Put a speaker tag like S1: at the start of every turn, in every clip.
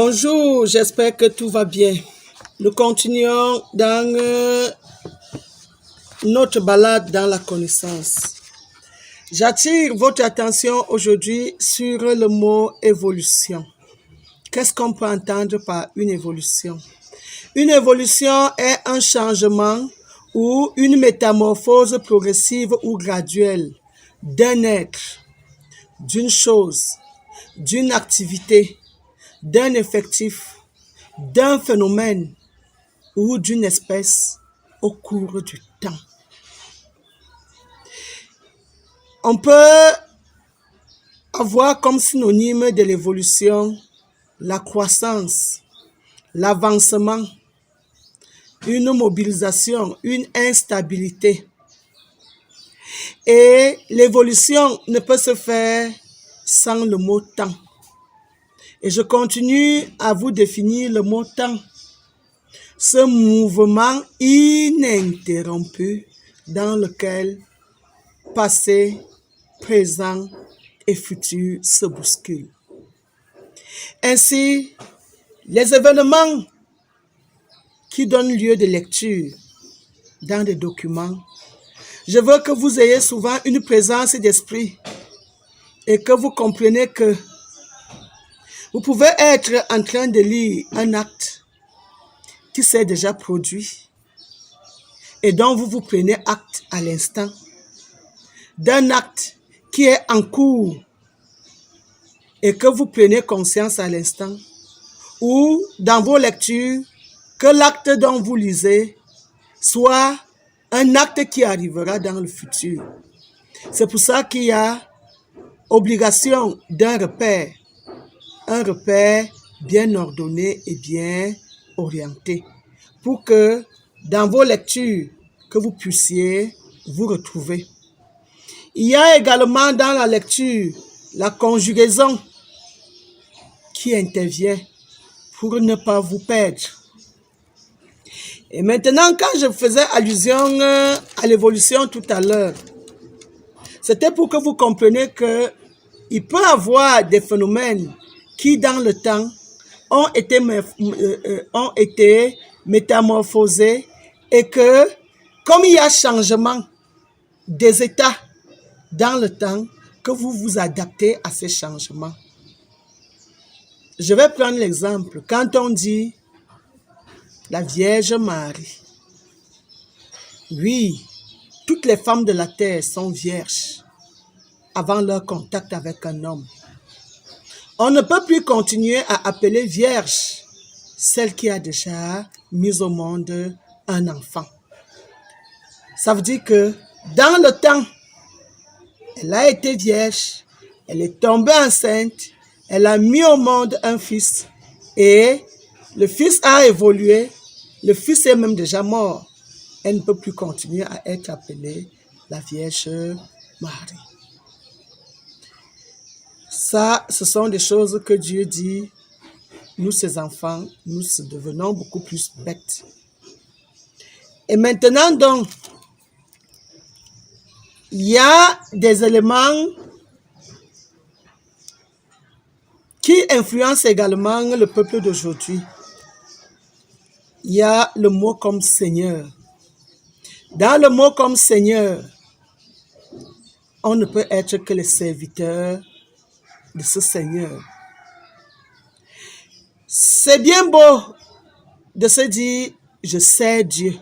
S1: Bonjour, j'espère que tout va bien. Nous continuons dans notre balade dans la connaissance. J'attire votre attention aujourd'hui sur le mot évolution. Qu'est-ce qu'on peut entendre par une évolution? Une évolution est un changement ou une métamorphose progressive ou graduelle d'un être, d'une chose, d'une activité, d'un effectif, d'un phénomène ou d'une espèce au cours du temps. On peut avoir comme synonyme de l'évolution la croissance, l'avancement, une mobilisation, une instabilité. Et l'évolution ne peut se faire sans le mot temps. Et je continue à vous définir le mot temps. Ce mouvement ininterrompu dans lequel passé, présent et futur se bousculent. Ainsi, les événements qui donnent lieu de lecture dans des documents, je veux que vous ayez souvent une présence d'esprit et que vous compreniez que vous pouvez être en train de lire un acte qui s'est déjà produit et dont vous prenez acte à l'instant, d'un acte qui est en cours et que vous prenez conscience à l'instant, ou dans vos lectures, que l'acte dont vous lisez soit un acte qui arrivera dans le futur. C'est pour ça qu'il y a obligation d'un repère, un repère bien ordonné et bien orienté, pour que dans vos lectures, que vous puissiez vous retrouver. Il y a également dans la lecture la conjugaison qui intervient pour ne pas vous perdre. Et maintenant, quand je faisais allusion à l'évolution tout à l'heure, c'était pour que vous compreniez qu'il peut y avoir des phénomènes qui, dans le temps, ont été métamorphosés et que, comme il y a changement des états dans le temps, que vous vous adaptez à ces changements. Je vais prendre l'exemple. Quand on dit la Vierge Marie, oui, toutes les femmes de la terre sont vierges avant leur contact avec un homme. On ne peut plus continuer à appeler vierge celle qui a déjà mis au monde un enfant. Ça veut dire que dans le temps, elle a été vierge, elle est tombée enceinte, elle a mis au monde un fils et le fils a évolué, le fils est même déjà mort. Elle ne peut plus continuer à être appelée la Vierge Marie. Ça, ce sont des choses que Dieu dit, nous ses enfants, nous devenons beaucoup plus bêtes. Et maintenant donc, il y a des éléments qui influencent également le peuple d'aujourd'hui. Il y a le mot comme Seigneur. Dans le mot comme Seigneur, on ne peut être que le serviteur de ce Seigneur. C'est bien beau de se dire, je sers Dieu.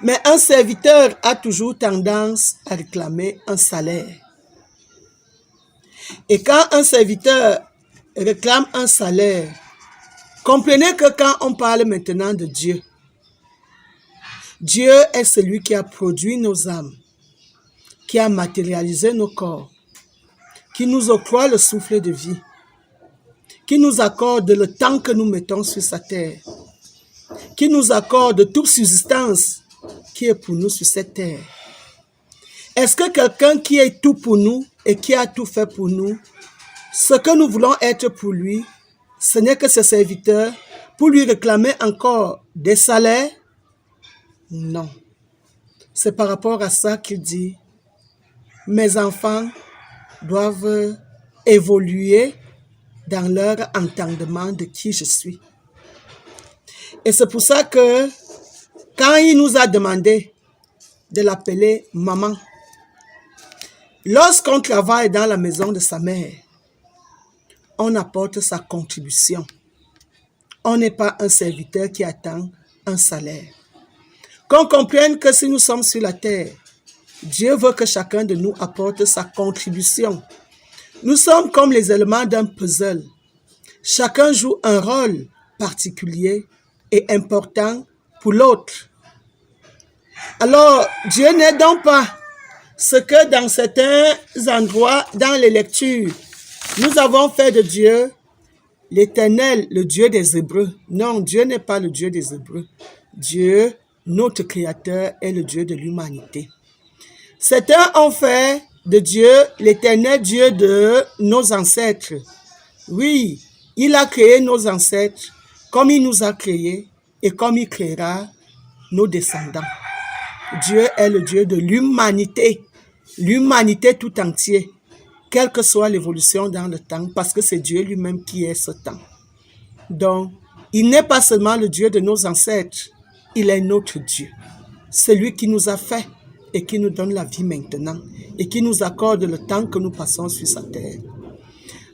S1: Mais un serviteur a toujours tendance à réclamer un salaire. Et quand un serviteur réclame un salaire, comprenez que quand on parle maintenant de Dieu, Dieu est celui qui a produit nos âmes, qui a matérialisé nos corps, qui nous octroie le souffle de vie, qui nous accorde le temps que nous mettons sur sa terre, qui nous accorde toute subsistance qui est pour nous sur cette terre. Est-ce que quelqu'un qui est tout pour nous et qui a tout fait pour nous, ce que nous voulons être pour lui, ce n'est que ses serviteurs pour lui réclamer encore des salaires? Non. C'est par rapport à ça qu'il dit, mes enfants doivent évoluer dans leur entendement de qui je suis. Et c'est pour ça que quand il nous a demandé de l'appeler maman, lorsqu'on travaille dans la maison de sa mère, on apporte sa contribution. On n'est pas un serviteur qui attend un salaire. Qu'on comprenne que si nous sommes sur la terre, Dieu veut que chacun de nous apporte sa contribution. Nous sommes comme les éléments d'un puzzle. Chacun joue un rôle particulier et important pour l'autre. Alors, Dieu n'est donc pas ce que dans certains endroits, dans les lectures, nous avons fait de Dieu l'Éternel, le Dieu des Hébreux. Non, Dieu n'est pas le Dieu des Hébreux. Dieu, notre Créateur, est le Dieu de l'humanité. Certains ont fait de Dieu l'Éternel Dieu de nos ancêtres. Oui, il a créé nos ancêtres comme il nous a créés et comme il créera nos descendants. Dieu est le Dieu de l'humanité tout entière, quelle que soit l'évolution dans le temps, parce que c'est Dieu lui-même qui est ce temps. Donc, il n'est pas seulement le Dieu de nos ancêtres, il est notre Dieu. Celui qui nous a fait et qui nous donne la vie maintenant et qui nous accorde le temps que nous passons sur sa terre.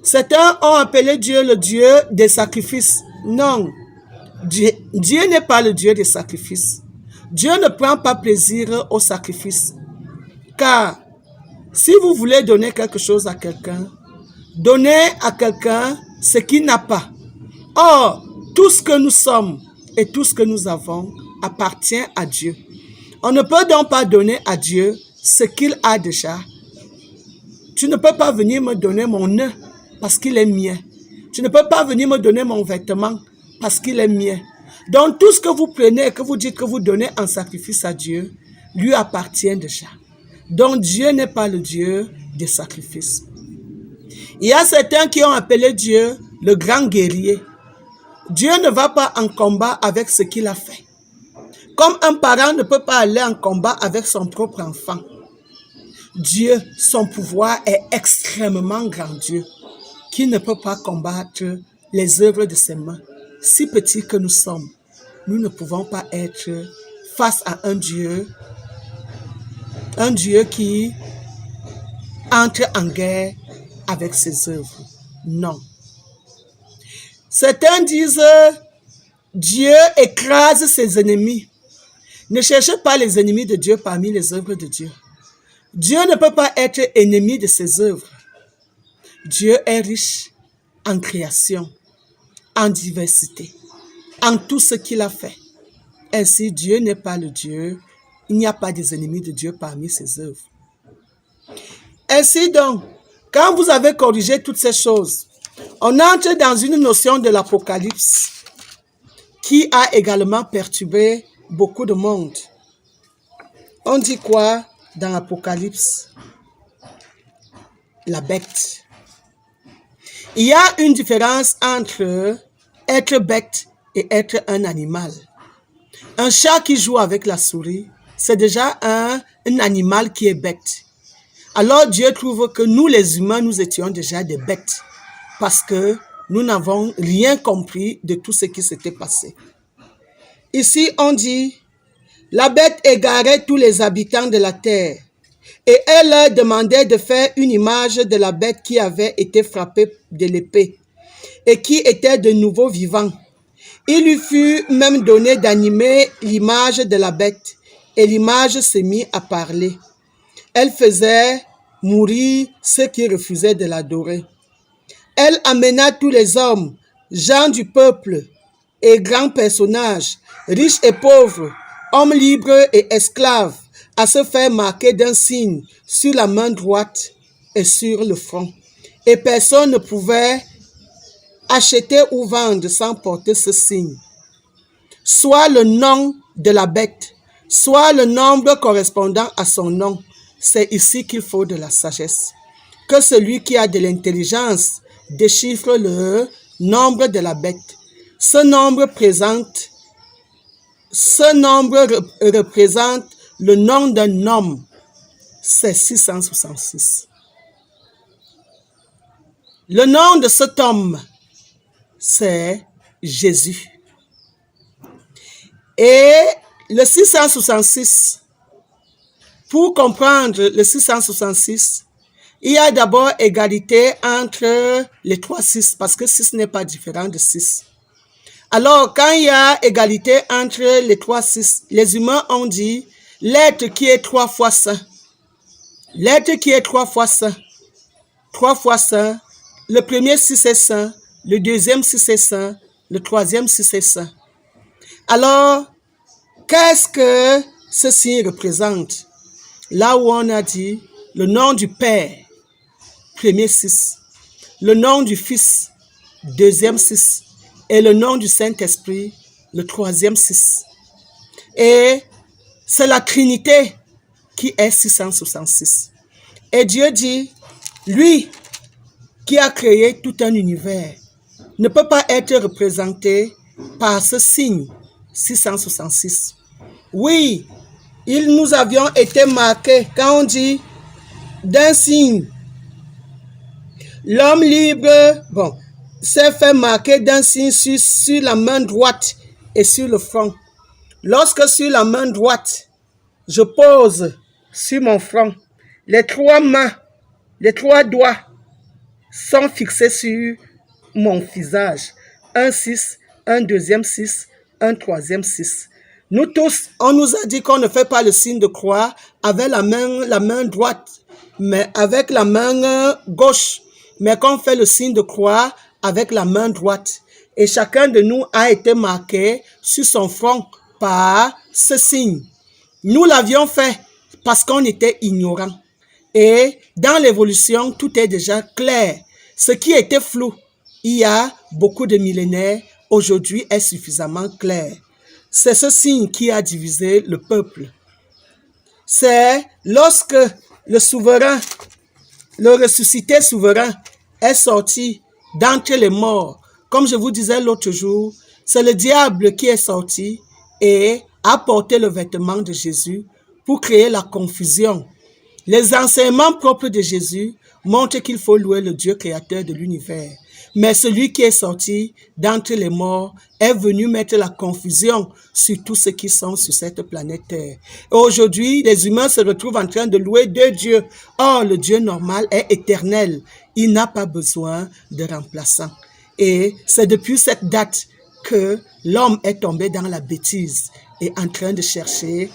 S1: Certains ont appelé Dieu le Dieu des sacrifices. Non, Dieu n'est pas le Dieu des sacrifices. Dieu ne prend pas plaisir au sacrifice. Car si vous voulez donner quelque chose à quelqu'un, donnez à quelqu'un ce qu'il n'a pas. Or, tout ce que nous sommes et tout ce que nous avons appartient à Dieu. On ne peut donc pas donner à Dieu ce qu'il a déjà. Tu ne peux pas venir me donner mon nœud parce qu'il est mien. Tu ne peux pas venir me donner mon vêtement parce qu'il est mien. Donc tout ce que vous prenez et que vous dites que vous donnez en sacrifice à Dieu, lui appartient déjà. Donc Dieu n'est pas le Dieu des sacrifices. Il y a certains qui ont appelé Dieu le grand guerrier. Dieu ne va pas en combat avec ce qu'il a fait. Comme un parent ne peut pas aller en combat avec son propre enfant. Dieu, son pouvoir est extrêmement grandiose, qui ne peut pas combattre les œuvres de ses mains. Si petits que nous sommes, nous ne pouvons pas être face à un Dieu qui entre en guerre avec ses œuvres. Non. Certains disent, Dieu écrase ses ennemis. Ne cherchez pas les ennemis de Dieu parmi les œuvres de Dieu. Dieu ne peut pas être ennemi de ses œuvres. Dieu est riche en création, en diversité, en tout ce qu'il a fait. Ainsi, Dieu n'est pas le Dieu. Il n'y a pas des ennemis de Dieu parmi ses œuvres. Ainsi donc, quand vous avez corrigé toutes ces choses, on entre dans une notion de l'Apocalypse qui a également perturbé beaucoup de monde. On dit quoi dans l'Apocalypse? La bête. Il y a une différence entre être bête et être un animal. Un chat qui joue avec la souris, c'est déjà un animal qui est bête. Alors Dieu trouve que nous les humains, nous étions déjà des bêtes parce que nous n'avons rien compris de tout ce qui s'était passé. Ici, on dit, la bête égarait tous les habitants de la terre et elle leur demandait de faire une image de la bête qui avait été frappée de l'épée et qui était de nouveau vivant. Il lui fut même donné d'animer l'image de la bête et l'image se mit à parler. Elle faisait mourir ceux qui refusaient de l'adorer. Elle amena tous les hommes, gens du peuple et grands personnages, riches et pauvres, hommes libres et esclaves, à se faire marquer d'un signe sur la main droite et sur le front. Et personne ne pouvait acheter ou vendre sans porter ce signe. Soit le nom de la bête, soit le nombre correspondant à son nom. C'est ici qu'il faut de la sagesse. Que celui qui a de l'intelligence déchiffre le nombre de la bête. Ce nombre représente le nom d'un homme. C'est 666. Le nom de cet homme, c'est Jésus. Et le 666, pour comprendre le 666, il y a d'abord égalité entre les 3 6, parce que 6 n'est pas différent de 6. Alors, quand il y a égalité entre les 3 6, les humains ont dit l'être qui est 3 fois saint. L'être qui est 3 fois saint. 3 fois saint. Le premier 6 est saint, le deuxième 6 est saint, le troisième 6 est saint. Alors, qu'est-ce que ce signe représente? Là où on a dit le nom du Père, premier 6, le nom du Fils, deuxième 6, et le nom du Saint-Esprit, le troisième 6. Et c'est la Trinité qui est 666. Et Dieu dit, lui qui a créé tout un univers ne peut pas être représenté par ce signe 666. Oui, nous avions été marqués quand on dit d'un signe. L'homme libre, s'est fait marquer d'un signe sur la main droite et sur le front. Lorsque sur la main droite, je pose sur mon front, les 3 mains, les 3 doigts sont fixés sur mon visage. Un 6, un deuxième 6, un troisième 6. Nous tous, on nous a dit qu'on ne fait pas le signe de croix avec la main droite, mais avec la main gauche, mais qu'on fait le signe de croix avec la main droite. Et chacun de nous a été marqué sur son front par ce signe. Nous l'avions fait parce qu'on était ignorants. Et dans l'évolution, tout est déjà clair. Ce qui était flou il y a beaucoup de millénaires, aujourd'hui est suffisamment clair. C'est ce signe qui a divisé le peuple. C'est lorsque le souverain, le ressuscité souverain est sorti d'entre les morts. Comme je vous disais l'autre jour, c'est le diable qui est sorti et a porté le vêtement de Jésus pour créer la confusion. Les enseignements propres de Jésus montrent qu'il faut louer le Dieu créateur de l'univers. Mais celui qui est sorti d'entre les morts est venu mettre la confusion sur tous ceux qui sont sur cette planète Terre. Et aujourd'hui, les humains se retrouvent en train de louer 2 dieux. Or, le Dieu normal est éternel. Il n'a pas besoin de remplaçant. Et c'est depuis cette date que l'homme est tombé dans la bêtise et en train de chercher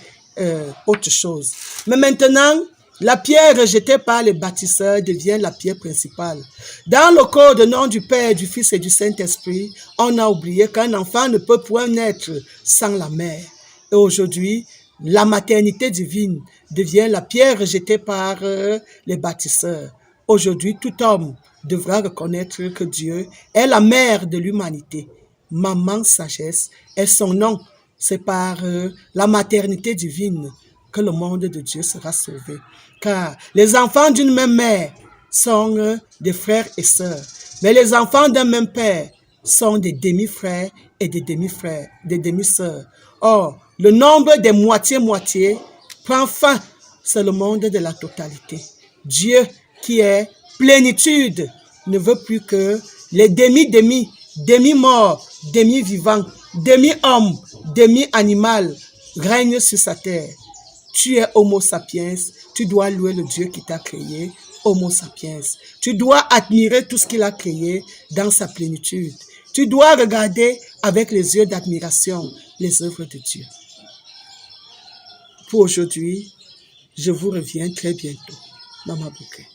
S1: autre chose. Mais maintenant, la pierre rejetée par les bâtisseurs devient la pierre principale. Dans le code de nom du Père, du Fils et du Saint-Esprit, on a oublié qu'un enfant ne peut point naître sans la mère. Et aujourd'hui, la maternité divine devient la pierre rejetée par les bâtisseurs. Aujourd'hui, tout homme devra reconnaître que Dieu est la mère de l'humanité. Maman sagesse est son nom. C'est par la maternité divine que le monde de Dieu sera sauvé. Car les enfants d'une même mère sont des frères et sœurs. Mais les enfants d'un même père sont des demi-frères et des demi-frères, des demi-sœurs. Or, le nombre des moitiés-moitiés prend fin. C'est le monde de la totalité. Dieu, qui est plénitude, ne veut plus que les demi-demi, demi-morts, demi-vivants, demi-hommes, demi-animal règnent sur sa terre. Tu es Homo sapiens, tu dois louer le Dieu qui t'a créé, Homo sapiens. Tu dois admirer tout ce qu'il a créé dans sa plénitude. Tu dois regarder avec les yeux d'admiration les œuvres de Dieu. Pour aujourd'hui, je vous reviens très bientôt. Maman Bouquet.